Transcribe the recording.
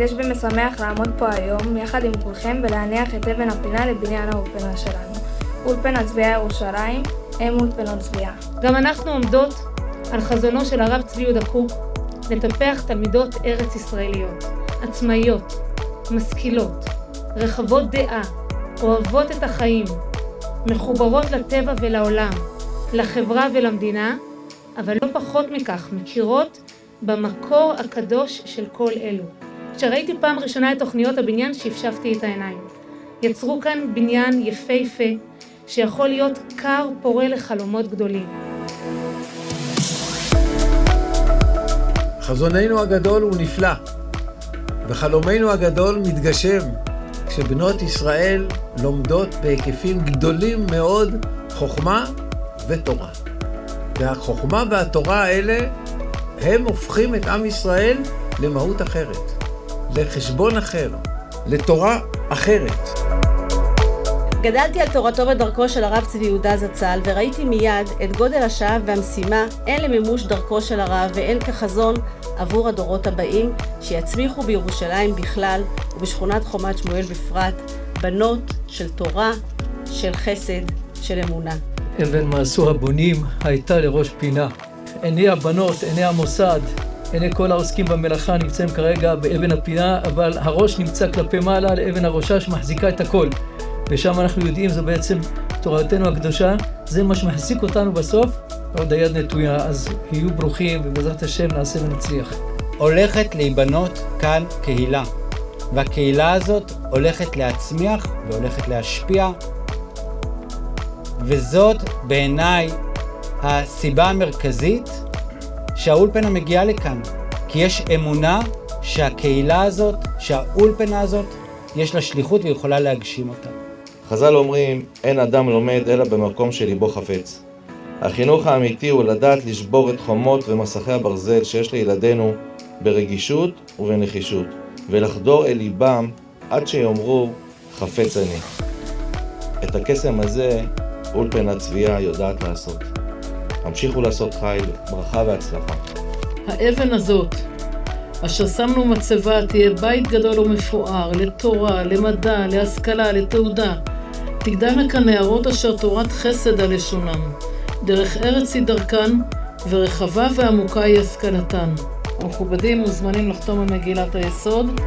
מרגש ומשמח לעמוד פה היום יחד עם כולכם ולהניח את אבן הפינה לבניין האולפנה שלנו. אולפנת צביה ירושלים, אם אולפנות צביה. גם אנחנו עומדות על חזונו של הרב צבי יהודה קוק לטפח תלמידות ארץ ישראליות, עצמאיות, משכילות, רחבות דעה, אוהבות את החיים, מחוברות לטבע ולעולם, לחברה ולמדינה, אבל לא פחות מכך, מכירות במקור הקדוש של כל אלו. כשראיתי פעם ראשונה את תוכניות הבניין, שפשפתי את העיניים. יצרו כאן בניין יפהפה, שיכול להיות כר פורה לחלומות גדולים. חזוננו הגדול הוא נפלא, וחלומנו הגדול מתגשם, כשבנות ישראל לומדות בהיקפים גדולים מאוד חוכמה ותורה. והחוכמה והתורה האלה הם הופכים את עם ישראל למהות אחרת, לחשבון אחר, לתורה אחרת. גדלתי על תורתו ודרכו של הרב צבי יהודה זצ"ל, וראיתי מיד את גודל השעה והמשימה הן למימוש דרכו של הרב והן כחזון עבור הדורות הבאים, שיצמיחו בירושלים בכלל ובשכונת חומת שמואל בפרט בנות של תורה, של חסד, של אמונה. אבן מעשו הבונים הייתה לראש פינה. עיני הבנות, עיני המוסד, עיני כל העוסקים במלאכה נמצאים כרגע באבן הפינה, אבל הראש נמצא כלפי מעלה לאבן הראשה שמחזיקה את הכל. ושם אנחנו יודעים, זו בעצם תורתנו הקדושה, זה מה שמחזיק אותנו בסוף, עוד היד נטויה, אז יהיו ברוכים ובעזרת השם נעשה ונצליח. הולכת להיבנות כאן קהילה, והקהילה הזאת הולכת להצמיח והולכת להשפיע, וזאת בעיניי הסיבה המרכזית שהאולפנה מגיעה לכאן, כי יש אמונה שהקהילה הזאת, שהאולפנה הזאת, יש לה שליחות ויכולה להגשים אותה. חז"ל אומרים, אין אדם לומד אלא במקום שליבו חפץ. החינוך האמיתי הוא לדעת לשבור את חומות ומסכי הברזל שיש לילדינו ברגישות ובנחישות, ולחדור אל ליבם עד שיאמרו חפץ אני. את הקסם הזה אולפנת צביה יודעת לעשות. המשיכו לעשות חיל, ברכה והצלחה. האבן הזאת, אשר שמנו מצבה, תהיה בית גדול ומפואר, לתורה, למדע, להשכלה, לתעודה. תגדלנה כאן נערות אשר תורת חסד על לשונם. דרך ארץ היא דרכן, ורחבה ועמוקה היא השכלתן. המכובדים מוזמנים לחתום על מגילת היסוד.